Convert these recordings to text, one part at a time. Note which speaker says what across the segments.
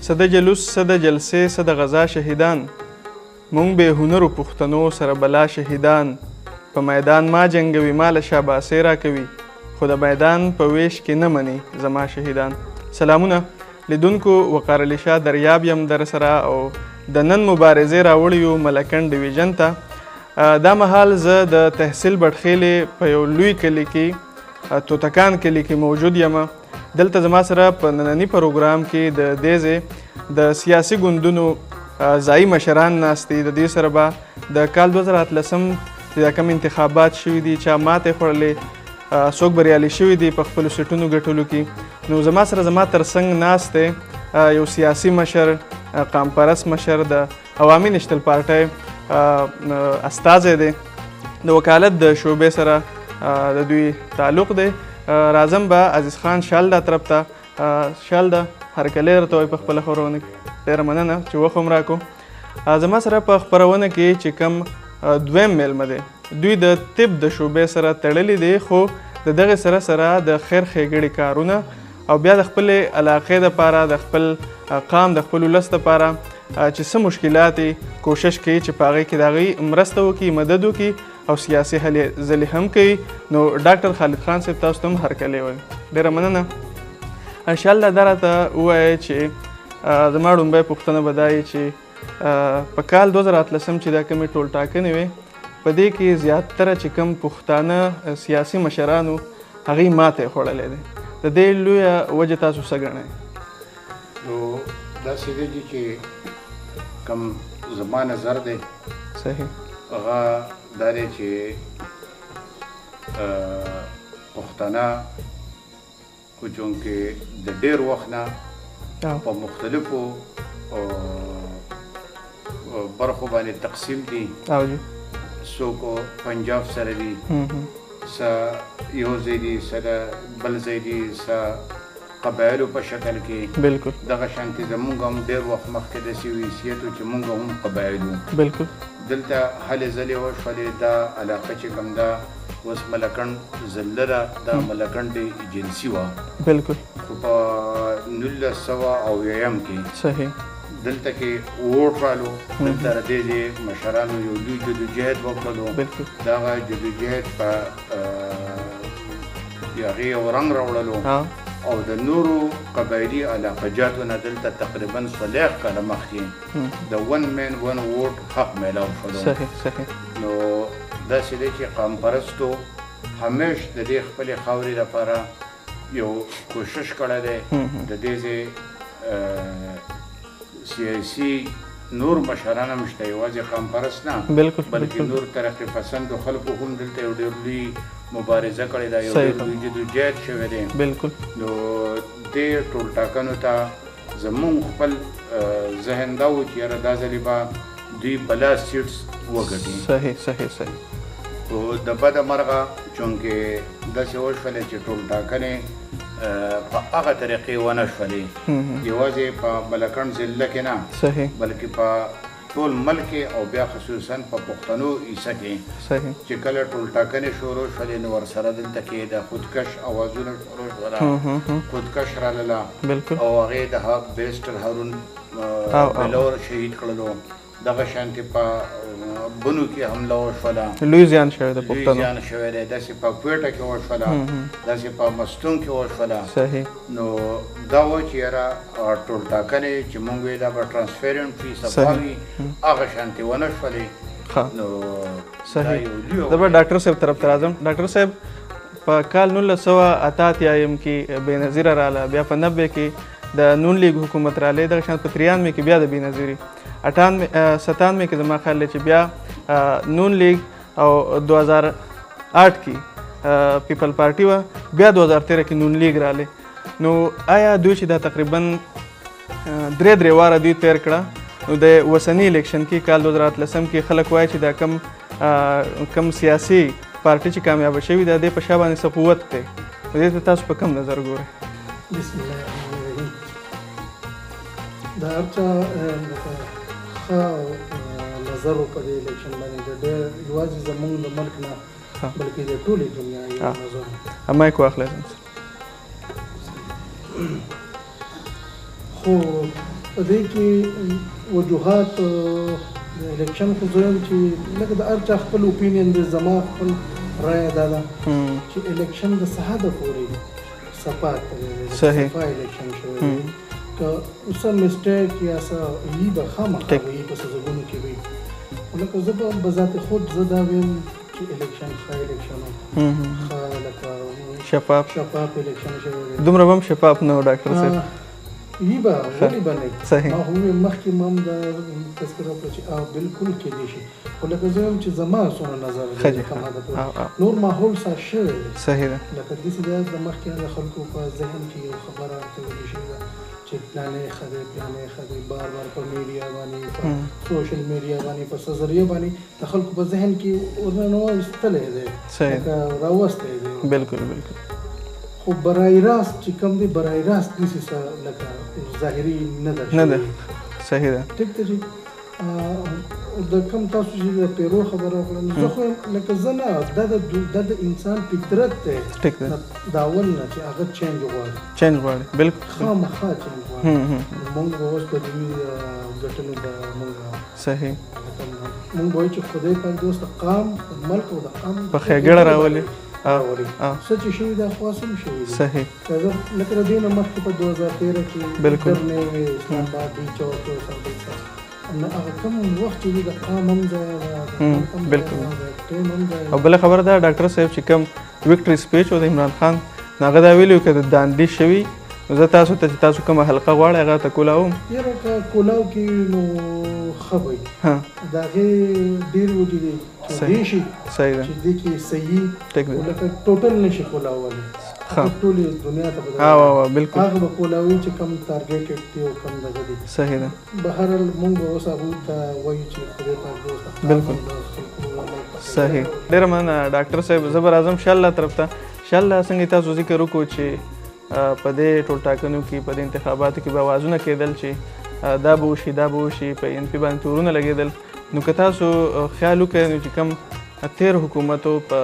Speaker 1: څه د جلوس څه د جلسې څه د غزا شهیدان مونږ بې هنرو پښتنو سره بلا شهیدان په میدان ما جنګوي ما له شاباسۍ راکوي خو د میدان په ویش کې نه مني زما شهیدان. سلامونه لیدونکو، وقار علي شاه دریاب یم در سره او د نن مبارزې راوړی یو ملکنډ ډیویژن ته. دا مهال زه د تحصیل بټخیلې په یو لوی کلي کې توتکان کلي کې موجود یم. دلته زما سره په ننني پروګرام کې د دې ځای د سیاسي ګوندونو ځایي مشران ناست دي. د دې سره به د کال 2013 چې دا کوم انتخابات شوي دي چا ماتې خوړلې څوک بریالي شوي دي په خپلو سیټونو ګټلو کې. نو زما سره زما تر څنګ ناست دی یو سیاسي مشر، قام پرست مشر، د عوامي نشتل پارټۍ استازی دی. د وکالت د شعبې سره د دوی تعلق دی. راځم به عزیز خان شالدا طرف ته. شالدا هرکلی درته وایي په خپله خپرونه کې. ډېره مننه چې وخت هم راکړو. زما سره په خپرونه کې چې کوم دویم میلمه دی، دوی د طب د شعبې سره تړلي دي خو د دغې سره سره د خیر ښېګړې کارونه او بیا د خپلې علاقې دپاره د خپل قام د خپل ولس دپاره چې څه مشکلات کوشش کوي چې په هغې کې د هغوی مرسته وکړي، مدد وکړي او سیاسي هلې ځلې هم کوي. نو ډاکټر خالد خان صاحب تاسو ته هم هرکلی وایم. ډېره مننه. انشاءالله دا راته ووایه چې زما ړومبی پوښتنه به دا وي چې په کال 2013 چې دا کومې ټولټاکنې وې په دې کې زیاتره چې کوم پښتانه سیاسي مشرانو هغوی ماته یې خوړلی دی. د دې لویه وجه تاسو څه ګڼئ؟
Speaker 2: نو داسې دی چې کوم زما نظر دی
Speaker 1: صحیح
Speaker 2: هغه دا دی چې پښتانه خو چونکې د ډېر وخت نه په مختلفو برخو باندې تقسیم دي. څوک پنجاب سره دي، څه یو ځای دي، څه د بل ځای دي، څه قبایلو په شکل کې.
Speaker 1: بالکل
Speaker 2: دغه شانتې زمونږ هم ډېر وخت مخکې داسې ویسیت و چې مونږ هم قبایل وو.
Speaker 1: بالکل
Speaker 2: دلته هلې ځلې وشولې. دا علاقه چې کوم ده اوس ملکنډ ضلع ده، دا ملکنډ ایجنسي وه.
Speaker 1: بالکل
Speaker 2: خو په 1900 کې
Speaker 1: صحیح
Speaker 2: دلته کې ووټ رالو. دلته د دې مشرانو یو لوی جدوجهد وکړلو. دغه جدوجهد په هغې یو رنګ راوړلو او د نورو قبایلي علاقه جاتو نه دلته تقریبا 40 کاله مخکې د ون مین ون ووټ حق میلاو شولو. نو داسې دی چې قام پرستو همیش د دې خپلې خاورې لپاره یو کوشش کړی دی. د دې ځای سیاسي نور مشران هم شته، یوازې قام پرست نه بلکې نور ترقي پسندو خلکو هم دلته یو ډېر لوی مبارزه کړې ده، یو ډېر لوی جدوجهد شوی دی.
Speaker 1: بالکل
Speaker 2: نو دې ټولټاکنو ته زمونږ خپل ذهن دا و چې یاره دا ځلې به دوی بلا سیټس وګټي.
Speaker 1: صحیح
Speaker 2: خو د بده مرغه چونکې داسې وشولې چې ټولټاکنې په هغه طریقې ونه شولې، یوازې په ملکنډ ضلع کې نه بلکې په ټول ملک او بیا خصوصا په پښتنو حصه کې چې کله ټولټاکنې شروع شولې نو ورسره دلته کې د خودکش اوازونه شروع شوله. خودکش راغله او هغې د بیرسټر هارون بلور شهید کړلو. دغه شانتې په بنو کې حمله وشوله،
Speaker 1: لوی زیان شوی دی
Speaker 2: لوی زیان شوی دی. داسې په کویټه کې وشوله، داسې په مستون کې وشوله. نو دا و چې یاره ټولټاکنې چې مونږ ویل دا به ټرانسپیرنټ وي، صفا وي، هغه شانتې ونه شولې.
Speaker 1: نو صحیح. زه به ډاکټر صاحب طرف ته راځم. ډاکټر صاحب په کال 1988 کې بېنظیره راله، بیا په 90 کې د نون لیگ حکومت رالی، دغه شان په 93 کې بیا د بېنظیري، 97 کې زما خیال دی چې بیا نون لیگ او 2008 کې پیپل پارټي وه، بیا 2013 کې نون لیگ رالی. نو آیا دوی چې دا تقریبا درې واره دوی تیر کړه، نو د وسني الیکشن کې کال 2013 کې خلک وایي چې دا کم سیاسي پارټي چې کامیابه شوي ده د په شا باندې څه قوت کوي. دې ته تاسو په کوم نظر ګورئ؟
Speaker 3: بسم الله الرحمن الرحیم. دا هر چا ښه نظر په دې الیکشن باندې ډېر یوازې زموږ د ملک نه بلکې د ټولې دنیا یو نظر.
Speaker 1: مایک واخلئ.
Speaker 3: خو په دې کې وجوهات د الیکشن خو زه یم چې لکه د هر چا خپل اوپینین دی، زما خپل رایه دا ده چې الیکشن د څه حده پورې صفا صفا الیکشن شوی دی، که څه مسټیک یا څه وي به خامخا وي په څه ځایونو کې وي. لکه زه به بذات خود زه دا ویم چې الیکشن ښه الیکشن و، ښه لکه شفاف الیکشن شوی دی.
Speaker 1: دومره به هم شفاف نه و ډاکټر صاحب؟
Speaker 3: وي به، ولې به نه.
Speaker 1: صحیح.
Speaker 3: ما خو وویل مخکې ما هم دا تذکره وکړه چې بالکل کېدای شي، خو لکه زه یم چې زما څونه نظر دی کوم حده پورې نور ماحول ساز شوی دی.
Speaker 1: صحیح ده.
Speaker 3: لکه داسې ده د مخکې د خلکو په ذهن کې یو خبره ورتېدلې شوې ده چې پلانې ښه دی، پلانې ښه دی، بار بار په میډیا باندې، په سوشل میډیا باندې، په څه ذریعه باندې د خلکو په ذهن کې ورننه ایستلی دی، لکه راوستی دی.
Speaker 1: بالکل بالکل.
Speaker 3: خو برای راست چې کوم دی، برای راست داسې څه لکه ظاهري نه ده
Speaker 1: شوې. صحیح ده.
Speaker 3: ټیک ده چې د کوم تاسو چې د پیرو خبره وکړه، زه خو لکه زه نه، دا د انسان فطرت دی د اول نه چې هغه چینج غواړي.
Speaker 1: بالکل
Speaker 3: خامخا چینج غواړي. موږ به اوس په دې ګټنو به موږ
Speaker 1: صحیح
Speaker 3: موږ وایو چې خدای پاک دوست قام ملک او د قام
Speaker 1: په ښېګړه راولي.
Speaker 3: څه چې شوي دا خو هم شوي دي.
Speaker 1: صحیح.
Speaker 3: لکه د دې نه مخکې په 2013 کې درنې وې اسلام آباد دی چوک هغه کوم وخت چې د قام هم ځای
Speaker 1: بالکل. او بله خبره ده ډاکټر صاحب چې کوم وکټري سپیچ و د عمران خان هغه دا ویلي و که د دانډي شوي زه تاسو ته چې تاسو کومه حلقه غواړئ هغه ته کولاوم.
Speaker 3: یاره که کولاو کې نو ښه به وي، د هغې ډېر وجې دي چې دی شي چې دې کې صحیح لکه ټوټل نه شي کولاولی، ټولې دنیا ته به هغه به کولاوي چې کم ټارګېټډ دي او کم دغه دي.
Speaker 1: صحیح ده.
Speaker 3: بهرحال موږ به اوس هغوی ته وایو چې خدای پاک دوست
Speaker 1: بالکل صحیح. ډېره مننه ډاکټر صاحب. زه به راځم انشاءالله طرف ته. انشاءالله څنګه تاسو ذکر وکړو چې په دې ټولټاکنو کې په دې انتخاباتو کې به اوازونه کېدل چې دا به وشي دا به وشي، په ان پي باندې تورونه لګېدل، نو که تاسو خیال وکړئ نو چې کوم تیر حکومتو په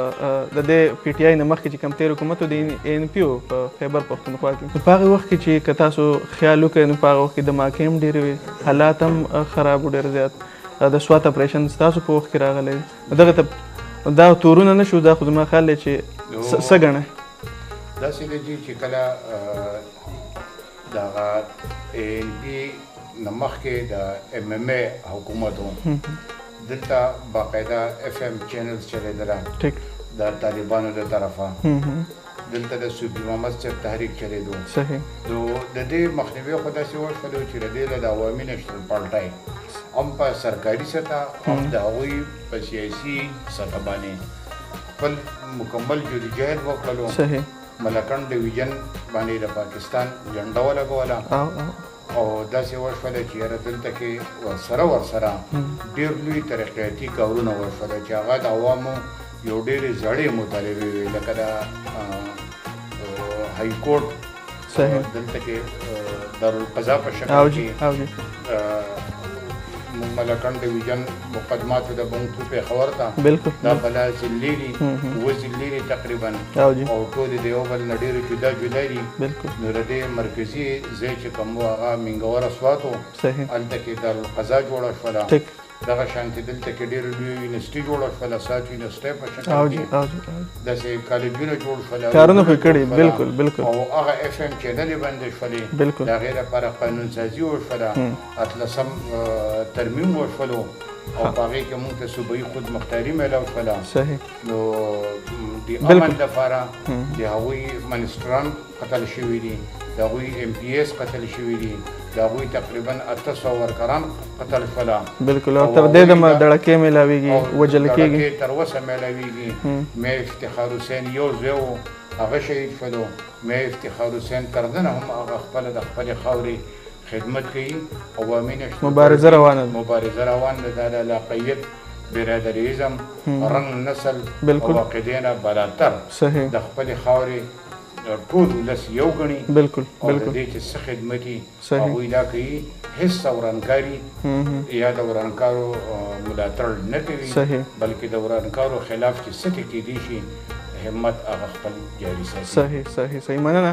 Speaker 1: د دې پی ټي آی نه مخکې چې کوم تیر حکومتو د ان پي او په خیبر پښتونخوا کې، نو په هغې وخت کې چې که تاسو خیال وکړئ نو په هغه وخت کې دماکې هم ډېرې وې، حالات هم خراب و ډېر زیات، د سوات اپریشن ستاسو په وخت کې راغلی دغه ته دا تورونه نه شو، دا خو زما خیال دی چې څه ګڼئ؟
Speaker 2: داسې دی چې کله دغه ان پي نه مخکې د ام ام ای حکومت و، دلته باقاعده اف ام چینلز چلېدله د طالبانو د طرفه، دلته د صوفي محمد صاحب تحریک چلېدو. نو د دې مخنیوي خو داسې وشولو چې د دې له د عوامي نیشنل پارټۍ هم په سرکاري سطح هم د هغوی په سیاسي سطح باندې خپل مکمل جدوجہد وکړلو. ملکن ډویژن باندې د پاکستان جنډه ولګوله او داسې وشوله چې یاره دلته کې ورسره ډېر لوی ترقیاتي کارونه وشوله چې هغه د عوامو یو ډېرې زړې مطالبې وې، لکه د های کورټ دلته کې دارالقضا په شکل کې ملکن ډویژن مقدماتو د بنګتو پېښور ته دا بلا ضلعې دي، 7 ضلعې دي تقریبا او ټولې د یو بل نه ډېرې جدا جدا دي. نو د دې مرکزي ځای چې کوم و هغه مینګوره سوات و، هلته کې دارالقضا جوړه شوله. دغه شانتې دلته کې ډېره لویه یونیورسټي جوړه شوله، سات یونیورسټۍ په شکل کې داسې کالجونه جوړ شول او هغه اف ام چینلې بندې شولې، د هغې لپاره قانون سازي وشوله، 18 ترمیم وشولو او په هغې کې موږ ته صوبایي خودمختاري میلاو شوله. نو د امن لپاره د هغوی منسټران قتل شوي دي، د هغوی ام پي ایس قتل شوي دي، د هغوی تقریبا 800 ورکران قتل شوله.
Speaker 1: بالکل. او تر دې دمه دړکې میلاویږي، وژل کېږي،
Speaker 2: تر اوسه میلاویږي. مې افتخار حسین یو ځای و، هغه شهید شولو. مې افتخار حسین تر دنه هم هغه خپله د خپلې خاورې خدمت کوي. عوامي نیشنل
Speaker 1: مبارزه روانه
Speaker 2: ده، دا د علاقیت، برادریزم، رنګ، نسل او عقیدې نه بالاتر د خپلې خاورې ټول ولس یو ګڼي او د دې چې څه خدمتي هغوی دا کوي، هېڅ ورانکاري یا د ورانکارو ملاتړ نه کوي، بلکې د ورانکارو خلاف چې څه کېدی شي همت هغه خپل جاري ساتي.
Speaker 1: صحیح. مننه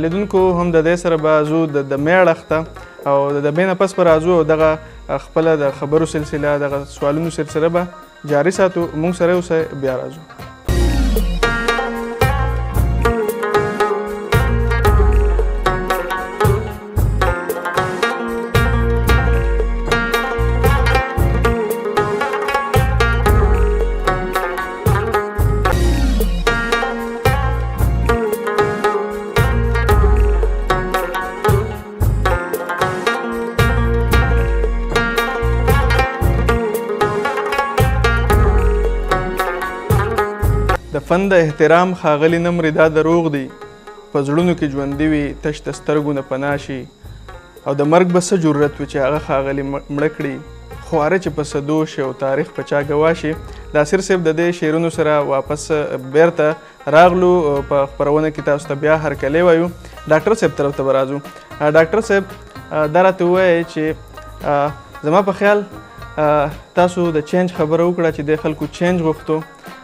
Speaker 1: لیدونکو. هم د دې سره به زو د مې اړخ ته او د دبې نه پس به راځو او دغه خپله د خبرو سلسله دغه سوالونو سلسله به جاري ساتو. موږ سره اوسئ، بیا راځو. د فن د احترام ښاغلي نمرې دا دروغ دی، په زړونو کې ژوندي وي تش د سترګو نه پناه شي، او د مرګ به څه جرت وي چې هغه ښاغلي مړه کړي، خواره چې په صدو شي او تاریخ په چا ګواه شي. ناصر صاحب د دې شعرونو سره واپس بیرته راغلو، په خپرونه کې تاسو ته بیا هرکلی وایو. ډاکټر صاحب طرف ته به راځو. ډاکټر صاحب دا راته ووایئ چې زما په خیال تاسو د چینج خبره وکړه چې د خلکو چینج غوښتو.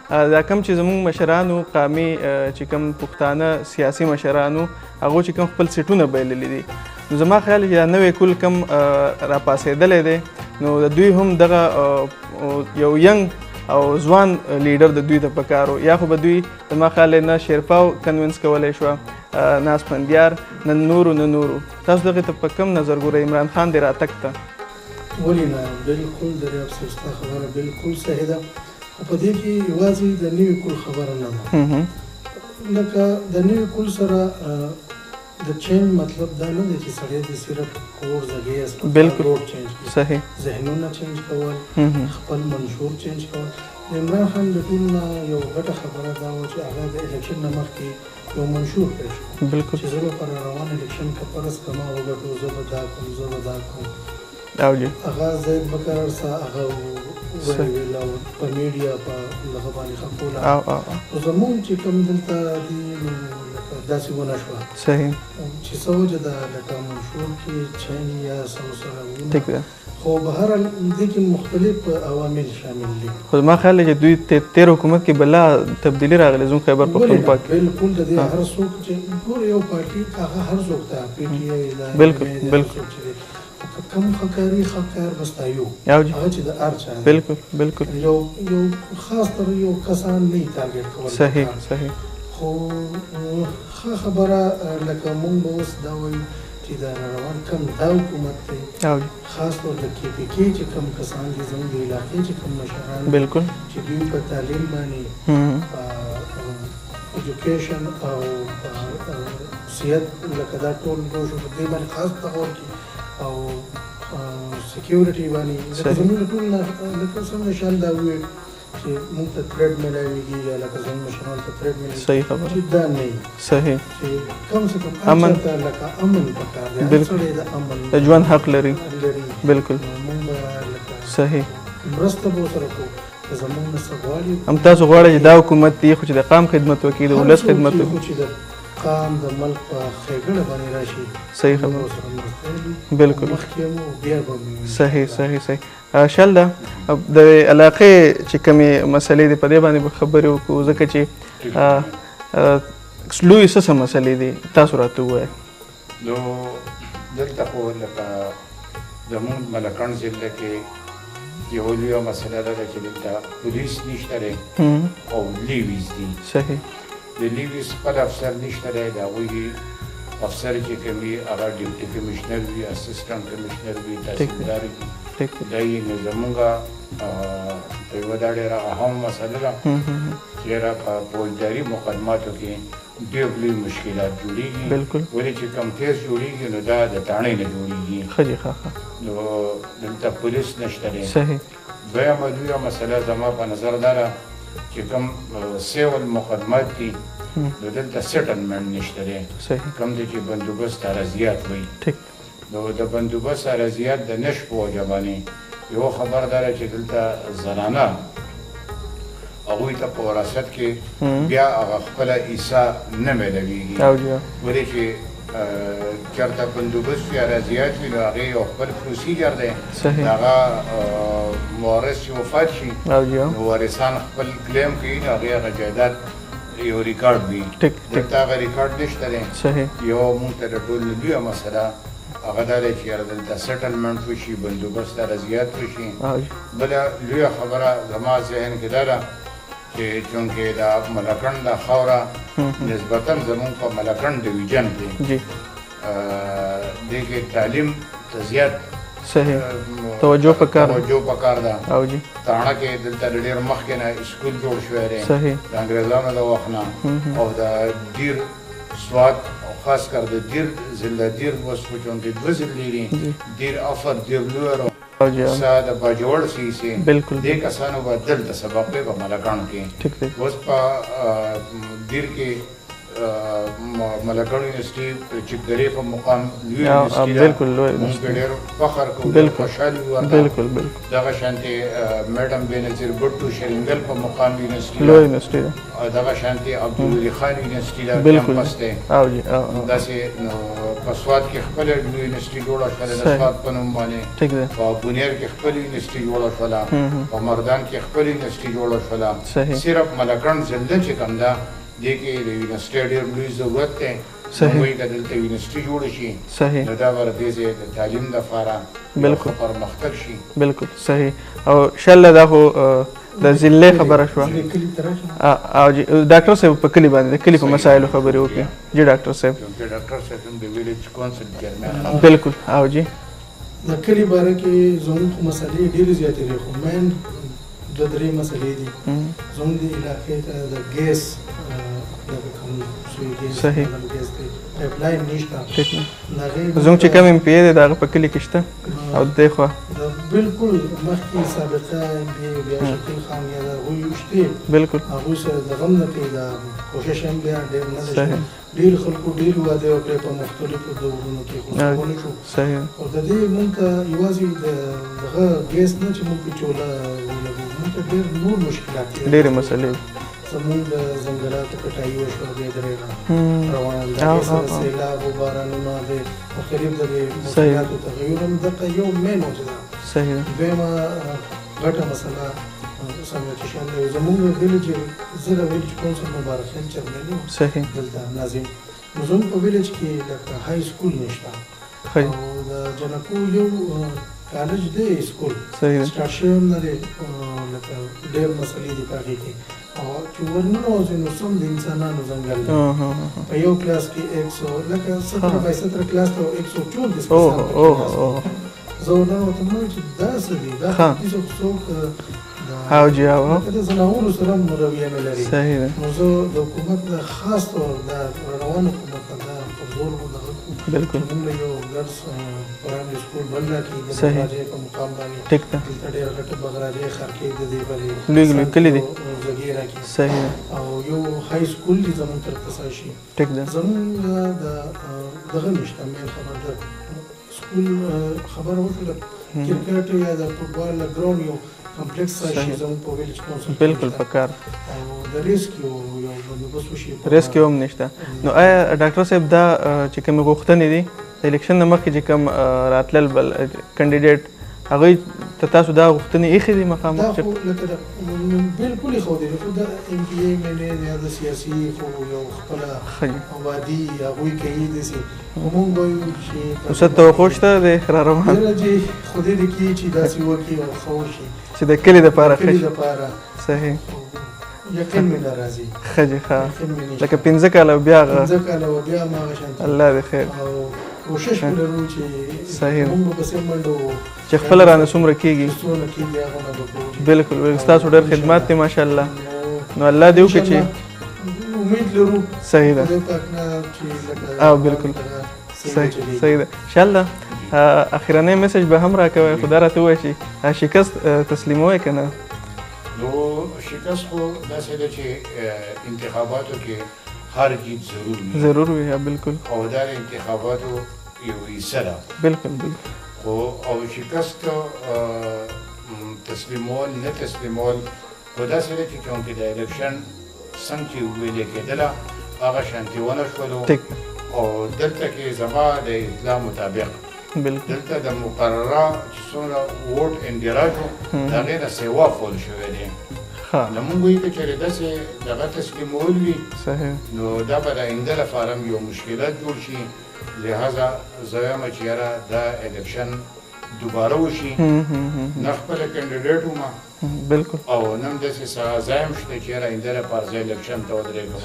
Speaker 1: دا کم چې زموږ مشرانو قامي چې کوم پښتانه سیاسي مشرانو هغو چې کوم خپل سیټونه بایللي دي، نو زما خیال چې نوی کل کم راپاسېدلی دی، نو د دوی هم دغه یو ینګ او ځوان لیډر د دوی ته پکار و. یا خو به دوی زما خیال نه شیرپاو کنوینس کولی شوه، نه اسفندیار، نه نورو. تاسو دغې ته په کوم نظر ګورئ؟ عمران خان د راتګ ته
Speaker 3: ولې نه؟ بالکل دریاب صاحب ستا خبره بالکل صحیح ده، خو په دې کې یوازې د نوي کل خبره نه ده. لکه د نوي کل سره د چینج مطلب دا نه دی چې سړی د صرف کور ځګۍ اسپتال روډ چینج کړي، صحیح ذهنونه چینج کول، خپل منشور چینج کول. د عمران خان د ټول نه یو غټه خبره دا وه چې هغه د الیکشن نه مخکې یو منشور پیش کړو چې زه به پر روان الیکشن که فرض کړه ما وګټو، زه به دا کوم، زه به دا کوم. هغه زید بکر سا هغه ویل او په میډیا په هغه باندې خپله زموږ چې کوم دلته دي داسې ونه شوه، صحیح چې څه وجه ده لکه منشور کې چینج یا څه سره ټیک ده، خو به هر حال دې کې مختلف عوامل شامل دي. خو
Speaker 1: زما خیال دی چې دوی تیر حکومت کې بلا تبدیلي راغلی زموږ خیبر پښتونخوا کې.
Speaker 3: بالکل د دې هر څوک چې ګوره یو پارټي هغه هر څوک ته پی ټي آی ده، بالکل کم خکاری خکار بستایو هغه چې د ارچا بالکل یو خاص تر یو کسان نه تارګټ کول، صحیح. خو خبره لکه مونږ به اوس دا وایو چې دا روان کم دا حکومت دی، خاص طور د کې پی کې چې کم کسان دي زموږ د علاقې چې کم مشران بالکل چې دوی په تعلیم باندې ایجوکیشن او صحت لکه دا ټول شو په دې باندې خاص تغور کی او سکیورټي باندې ځکه زموږ ټول لکه څنګه شان دا وي چې موږ ته تھریډ ملاويږي یا لکه زموږ مشران ته تھریډ ملاويږي، صحیح خبره چې دا نه صحیح چې کم سے کم امن لکه امن پکار دی، هر د امن د ژوند حق لري، بالکل موږ صحیح مرسته به سره کوو. زموږ نه سغواړي هم تاسو غواړئ چې دا حکومت دی خو چې د قام خدمت وکړي، د ولس خدمت وکړي، قام د ملک په خېګړه باندې راشي، صحیح خبره بالکل صحیح. شل ده د علاقې چې کومې مسلې دي په دې باندې به خبرې وکړو، ځکه چې لوی څه مسلې دي تاسو راته ووایئ.
Speaker 2: نو دلته خو لکه زموږ ملکان ضلع کې یو لویه مسله ده چې دلته پولیس نشته دی او لیویز دي، صحیح. د لیویز خپل افسر نشته دی، د هغوی افسر چې کوم وي هغه ډیوټي کمیشنر وي، اسسټنټ کمیشنر وي، تحصیلدار وي. دا یې نو زموږ په یوه دا ډېره اهم مسله ده چې را په فوجداري مقدماتو کې ډېر لوی مشکلات جوړېږي، ولې چې کوم کیس جوړېږي نو دا د تاڼۍ نه جوړېږي، نو دلته پولیس نشته دی، صحیح. دویمه لویه مسله زما په نظر دا ده چې کوم سیول مقدمات دي نو دلته سیټلمنټ نشته دی، کوم دی چې بندوبست عرضیات وایي، نو د بندوبست عرضیات د نشت په وجه باندې یو خبر دا ده چې دلته زنانه هغوی ته په وراثت کې بیا هغه خپله حصه نه میلاویږي، ولې چې چېرته بندوبست وي عرضیات وي نو هغې یو خپل پروسیجر دی، د هغه مورث چې وفات شي نو وارثان خپل کلیم کوي، نو هغې هغه جایداد یو ریکارډ وي، دلته هغه ریکارډ نشته دی. یو مونږ ته د ټول لویه مسله هغه دا دی چې یاره دلته سیټلمنټ وشي بندوبست را زیات وشي بله لویه خبره زما ذهن کې دا ده چې چونکې دا ملکنډ دا خاوره نسبتا زمونږ په ملکنډ ډویژن کې دې کې تعلیم ته زیات
Speaker 1: صحیح توجه پکار
Speaker 2: ده
Speaker 1: او جی
Speaker 2: تاڼه کې دلته ډېر مخکې نه اسکول جوړ شوی دی
Speaker 1: صحیح
Speaker 2: د انګریزانو د وخت نه او د دیر سواد او خاص کر د دیر ضلع دیر اوس په چونکې دوه ضلعې دي دیر افر دیر لویر سا د باجوړ سیسې
Speaker 1: بالکل
Speaker 2: دې کسانو به دلته سبق دی په ملکانو کې اوس په دیر کې ملکانو یونیورسټي چې ګرې په مقام لوی یونیورسټي ده موږ پرې ډېر فخر کوو خوشحالي وو
Speaker 1: بالکل
Speaker 2: دغه شانتې میډم بېنظیر بټو شرینګل په مقام یونیورسټي
Speaker 1: لوی یونیورسټي ده
Speaker 2: دغه شانتې عبدالولي خان یونیورسټي ده کیمپس دی داسې نو په سوات کې خپله لوی یونیورسټي جوړه شوله د سوات په نوم باندې په بونیر کې خپله یونیورسټي جوړه شوله په مردان کې خپله یونیورسټي جوړه شوله صرف ملکنډ ضلع چې کوم ده دې کې د یونیورسټي ډېر لوی ضرورت دی وایي که دلته یونیورسټي جوړه شي نو دا به د دې د تعلیم دپاره
Speaker 1: بالکل
Speaker 2: پرمختګ شي
Speaker 1: بالکل صحیح او انشاءالله دا خو د ضلع خبره شوه او جی ډاکټر صاحب په کلي باندې د کلي په مسایلو خبرې وکړي جی ډاکټر صاحب
Speaker 2: د ویلیج کونسل چیرمن
Speaker 1: بالکل او جی
Speaker 3: د کلي باره کې زموږ مسلې ډېرې زیاتې دي خو مین دوه درې مسلې دي زموږ د علاقې ته د ګیس
Speaker 1: صحیح
Speaker 3: پایپلاین نشته
Speaker 1: زموږ چې کوم ایم پی ای دی د هغه په کلي کې شته او د دې خوا
Speaker 3: بالکل مخکې سابقه ایم پی ای بیا شکیل خان یا د هغوی شته
Speaker 1: بالکل
Speaker 3: هغوی سره د غم نه کوي دا کوشش هم بیا ډېر نه ده ډېر خلکو ډېر واده وکړې په مختلفو دورونو کې خو ونه شو
Speaker 1: صحیح
Speaker 3: او د دې مونږ ته یوازې د هغه ګیس نه چې مونږ پې چوله ولګو مونږ ته ډېر نور مشکلات دي
Speaker 1: ډېرې مسلې
Speaker 3: زموږ د ځنګلاتو کټایي وشوه بیا درېغه روان د دې سره سیلاب و بارانونه د مختلف د موسمیاتو تغیر هم دغه یو مین موضوع ده دویمه غټه مسله څنګه چې شان دی زموږ ویلیج زه د ویلیج کونسل مبارک خیل چیرمن یم دلته ناظم نو زموږ په ویلیج کې لکه های سکول نشته او د جنکو یو کالج دی سکول سټارټ شوی هم نه دی لکه ډېر مسلې دي په هغې کې او چې ورننوځو نو سم د انسانانو ځنګل دی په یو کلاس کې 100 لکه 17 بای 17 کلاس ته 134 کسان زه ورننوتم نو چې دا څه دي دا څوک
Speaker 1: او جی او
Speaker 3: د زناورو سره رویه نه لري نو زه د حکومت نه خاص طور د روان حکومت نه په زور
Speaker 1: بالکل
Speaker 3: موږ یو ګرس پرایمري سکول بلنه کې د راځي په مقام باندې
Speaker 1: ټیک ده
Speaker 3: ډېر غټه بغراجي خرکې د دې باندې
Speaker 1: لوی کلی دي
Speaker 3: زګیرا کې
Speaker 1: صحیح
Speaker 3: او یو های سکول دي زموږ تر تاسو
Speaker 1: ټیک ده
Speaker 3: زموږ د دغه نشته مې خبر ده سکول خبر وکړه کرکټ یا د فوټبال ګراوند یو کمپلیکس شي زموږ په ویلیج کونسل
Speaker 1: بالکل پکار
Speaker 3: او د ریسکیو یو بندوبست وشي
Speaker 1: ریسکیو هم نشته نو آیا ډاکټر صاحب دا چې کوم غوښتنې دي د الیکشن نه مخکې چې کوم راتلل بل کینډیډیټ هغوی ته تاسو دا غوښتنې ایښې دي مخامخ
Speaker 3: دا خو لکه بالکل یې ښودې خو د ایم پی ای منې یا د سیاسي خو یو خپله آبادي هغوی کوي داسې موږ وایو چې
Speaker 1: اوس توقع شته د را روان
Speaker 3: خدای دې کړي چې داسې وکړي او ښه وشي
Speaker 1: چې د کلي دپاره ښه
Speaker 3: شي
Speaker 1: صحیح
Speaker 3: یقین مې نه راځي
Speaker 1: ښه جي ښه لکه 15 کاله بیا
Speaker 3: هماغه شانتې
Speaker 1: الله دې خیر
Speaker 3: کوشش ولرو چې
Speaker 1: صحیح
Speaker 3: موږ پسې منډو
Speaker 1: چې خپله رانه څومره کېږي بالکل ستاسو ډېر خدمات دي ماشاءالله نو الله دې وکړي چې
Speaker 3: امید لرو
Speaker 1: صحیح ده او بالکل صحیح ده انشاءالله اخرنی میسج به هم راکوئ خو دا راته ووایه چې شکست تسلیموئ که نه
Speaker 2: نو شکست خو داسې ده چې انتخاباتو کې هر جیت ضرور
Speaker 1: وي بالکل
Speaker 2: او دا د انتخاباتو یو حصه ده
Speaker 1: بالکل
Speaker 2: خو او شکست تسلیمول نه تسلیمول خو داسې ده چې چونکې د الیکشن څنګه چې ویلې کېدله هغه شانتې ونه شولو او دلته کې زما د اطلاع مطابق دلته د مقرره چې څومره ووټ اندراج و د هغې نه سیوا فول شوی دی نو مونږ وایو که چېرې داسې دغه تسلیمول وي نو دا به د آینده لپاره هم یو مشکلات جوړ شي. لهذا زه وایم چې یاره دا الیکشن دوباره وشي. نه خپله کینډیډیټ وم
Speaker 1: بالکل
Speaker 2: او نه هم داسې څه ځای هم شته چې یاره آینده لپاره زه الیکشن ته ودرېږم،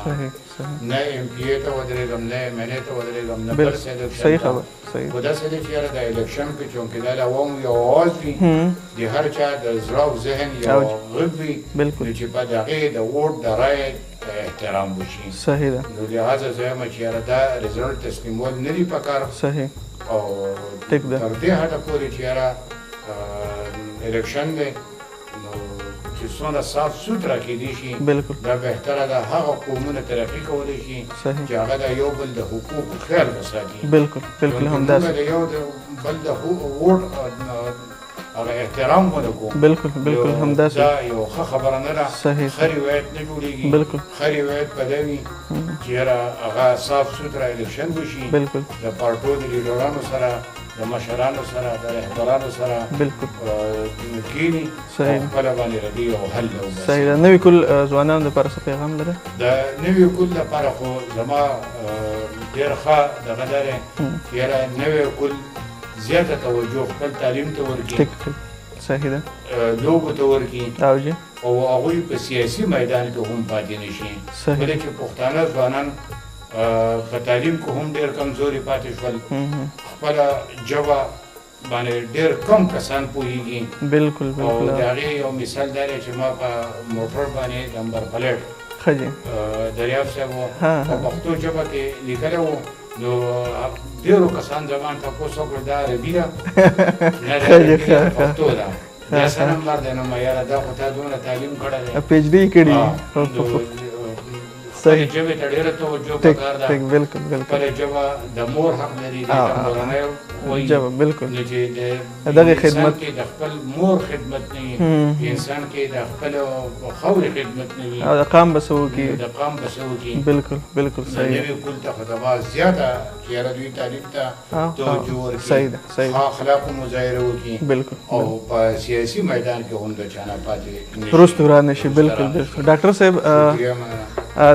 Speaker 2: نه ایم پی ای ته ودرېږم، نه ایم ایل ای ته ودرېږم، نه بل څه الیکشن ته. خو داسې دی چې یاره د الیکشن کې چونکې دا د عوامو یو آواز وي، د هر چا د زړه او ذهن یو غږ وي، نو چې په د هغې د ووټ د رایې احترام وشي.
Speaker 1: صحیح ده.
Speaker 2: نو لهذا زه وایم چې یاره دا رزلټ تسلیمول نه دي پکار.
Speaker 1: صحیح.
Speaker 2: او تر دې حده پورې چې یاره الیکشن دی نو چې څومره صاف سوتره کیدی شي دا بهتره ده. هغه قومونه ترقي کولی شي چې هغه د یو بل د حقوقو خیال وساتي.
Speaker 1: بالکل بالکل همداسې
Speaker 2: د یو بل د ووټ هغه احترام ونه کوو.
Speaker 1: بالکل بالکل همداسې
Speaker 2: دا یو ښه خبره نه ده. ښه روایت نه جوړېږي.
Speaker 1: بالکل
Speaker 2: ښه روایت به دا وي چې یاره هغه صاف سوتره الیکشن وشي د پارټو د لیډرانو سره، د مشرانو سره، د رهبرانو سره
Speaker 1: بالکل
Speaker 2: کینی او خپله باندې د دې یو حل وباسي.
Speaker 1: صحیح ده. نوي کل ځوانانو دپاره څه پیغام لرې؟
Speaker 2: د نوي کل لپاره خو زما ډېر ښه دغه دا دی چې یاره نوی کل زیاته توجه خپل تعلیم ته ورکړي.
Speaker 1: صحیح ده.
Speaker 2: لوبو ته ورکړي
Speaker 1: او جی
Speaker 2: او هغوی په سیاسي میدان کې هم پاتې نه شي. ولې چې پښتانه ځوانان په تعلیم کې هم ډېر کمزوري پاتې شول. خپله ژبه باندې ډېر کم کسان پوهېږي.
Speaker 1: بالکل بالکل.
Speaker 2: او د هغې یو مثال دا دی چې ما په موټر باندې نمبر پلیټ دریاب صاحب و په پښتو ژبه کې لیکلی و، نو ډېرو کسان زمان تپوس وکړو دا عربي ده نه ده پښتو ده دا څه نمبر دی. نو ما یاره دا خو تا دومره تعلیم کړی دی،
Speaker 1: پی ایچ ډي کړي.
Speaker 2: خپلې ژبې ته ډېره توجه پکار ده.
Speaker 1: بالکل بالکل.
Speaker 2: خپله ژبه د مور حق لري، د مورنۍ وایي
Speaker 1: بالکل.
Speaker 2: نو چې د
Speaker 1: دغې خدمت
Speaker 2: کې د خپل مور خدمت نه وي، انسان کې د خپلو خاورې خدمت نه وي،
Speaker 1: او د قام به څه وکړي،
Speaker 2: د قام به څه وکړي.
Speaker 1: بالکل بالکل. صحیح.
Speaker 2: نوي کل ته خو زما زیاته چې یاره دوی تعلیم ته توجه ورکړي.
Speaker 1: صحیح ده. صحیح.
Speaker 2: ښه اخلاقو مظاهره وکړي.
Speaker 1: بالکل.
Speaker 2: او په سیاسي میدان کې هم د چا نه پاتې نه شي،
Speaker 1: وروسته ورا نه شي. بالکل بالکل. ډاکټر صاحب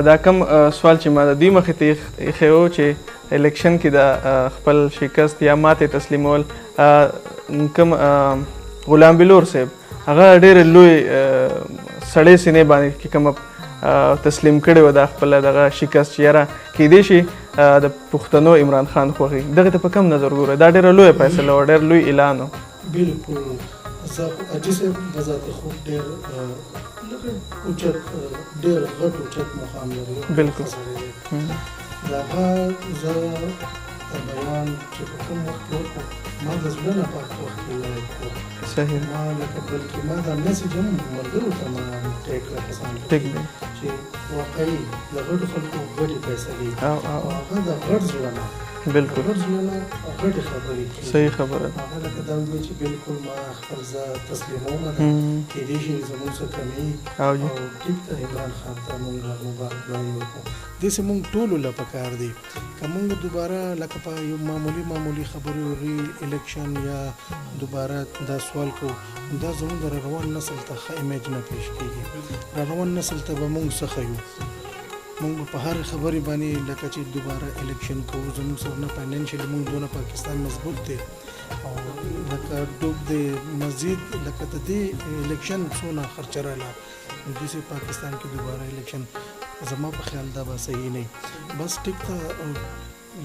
Speaker 1: دا کوم سوال چې ما د دې مخې ته ایښی و چې الیکشن کې د خپل شکست یا ماتې تسلیمول، کوم غلام بلور صاحب هغه ډېرې لوی سړې سینې باندې کې کومه تسلیم کړې وه دا خپله دغه شکست چې یاره کیدای شي د پښتنو عمران خان خوښي. دغې ته په کم نظر ګوره؟ دا ډېره لویه فیصله وه، ډېر لوی اعلان و.
Speaker 3: بالکل. زه حاجي صاحب د ذاتي خوب ډېر اوچت ډېر غټ اوچت مقام لري.
Speaker 1: بالکل.
Speaker 3: د هغه زه بیان چې په کوم وخت کې وکړو ما د زړه نه پاک وخت کې ویلی کړو.
Speaker 1: صحیح.
Speaker 3: ما لکه بلکې ما دا میسج هم ملګرو ته ما ټیک کړه کسان چې واقعي د غټو خلکو غټې فیصلې او هغه د غټ زړه نه
Speaker 1: بالکل
Speaker 3: غټ زړه نه غټې خبرې کوي.
Speaker 1: صحیح خبره ده.
Speaker 3: هغه لکه دا وایي چې بالکل ما خپل زه تسلیمومه ده کیدای شي زموږ څه کمي او ټیک ته عمران خان ته موږ مبارکبادي وکړو. داسې موږ ټولو له پکار دی که موږ دوباره لکه په یو معمولي خبرې ری الیکشن یا دوباره دا سوال کوو، دا زموږ د روان نسل ته ښه ایمیج نه پیش کېږي. روان نسل ته به موږ څه ښیو؟ موږ په هر خبرې باندې لکه چې دوباره الیکشن کوو، زموږ سره نه فاینانشلی موږ دونه پاکستان مضبوط دی او لکه ډوب دی مزید لکه د دې الیکشن څونه خرچه راله داسې پاکستان کې دوباره الیکشن زما په خیال دا به صحیح نه. بس ټیک ته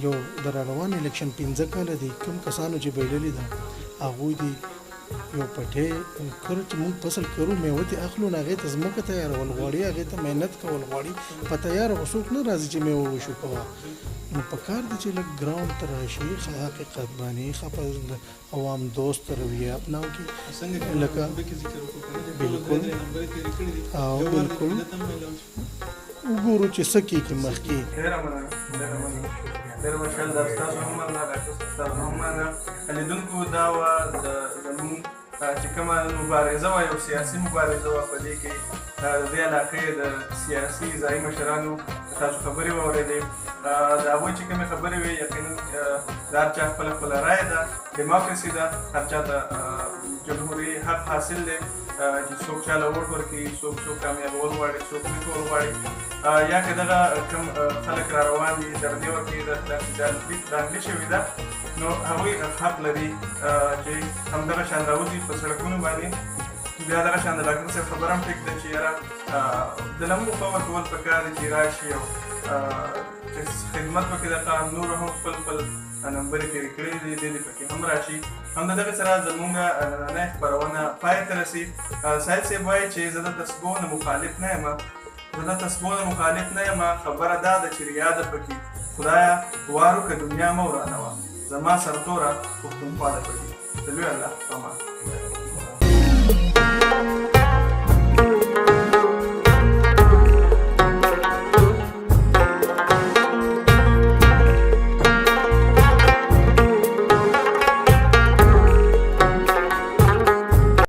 Speaker 3: یو د روان الیکشن 15 کاله دی کوم کسانو چې بایللي ده هغوی دی یو پټې کړ چې موږ فصل کرو میوه ترې اخلو نو هغې ته ځمکه تیارول غواړي، هغې ته محنت کول غواړي. په تیاره خو څوک نه راځي چې میوه وشو کوه. نو په کار دی چې لږ ګراوند ته راشي، ښه حقیقت باندې ښه عوام دوست رویه اپناو کړي. لکه بالکل او بالکل وګورو چې څه کېږي مخکې.
Speaker 1: ډېره مننه دا ستاسو هم مننه، ستاسو هم مننه. لیدونکو دا وه زموږ چې کومه مبارزه وه، یو سیاسي مبارزه وه، په دې کې د دې علاقې د سیاسي ځایي مشرانو تاسو خبرې واورېدې. د هغوی چې کومې خبرې وې یقینا د هر چا خپله رایه ده، ډیموکراسي ده، هر چا ته جمهوري حق حاصل دی چې څوک چاله ووټ ورکوي، څوک کامیابول غواړي، څوک لیکول غواړي، یا که دغه کوم خلک را روان دي دردې ورکوي دانګلې شوې ده، نو هغوی حق لري چې همدغه شان راوځي په سړکونو باندې. بیا دغه شان د ډاکټر صاحب خبره هم ټیک ده چې یاره د لمو په ورکول پکار دي چې راشي او خدمت وکړي، دغه نورو هم خپل نمبرې تېرې کړي دي، دې پکې هم راشي. همدغه سره زموږ نننۍ خپرونه پای ته رسي. ساحل صاحب وایي چې زه د تصبو نه مخالف نه یم، خبره دا ده چې ریا ده پکې، خدایه وارو که دنیا مه ورانوه، زما سرتوره پښتونخوا ده پکې. د لوی الله په امان.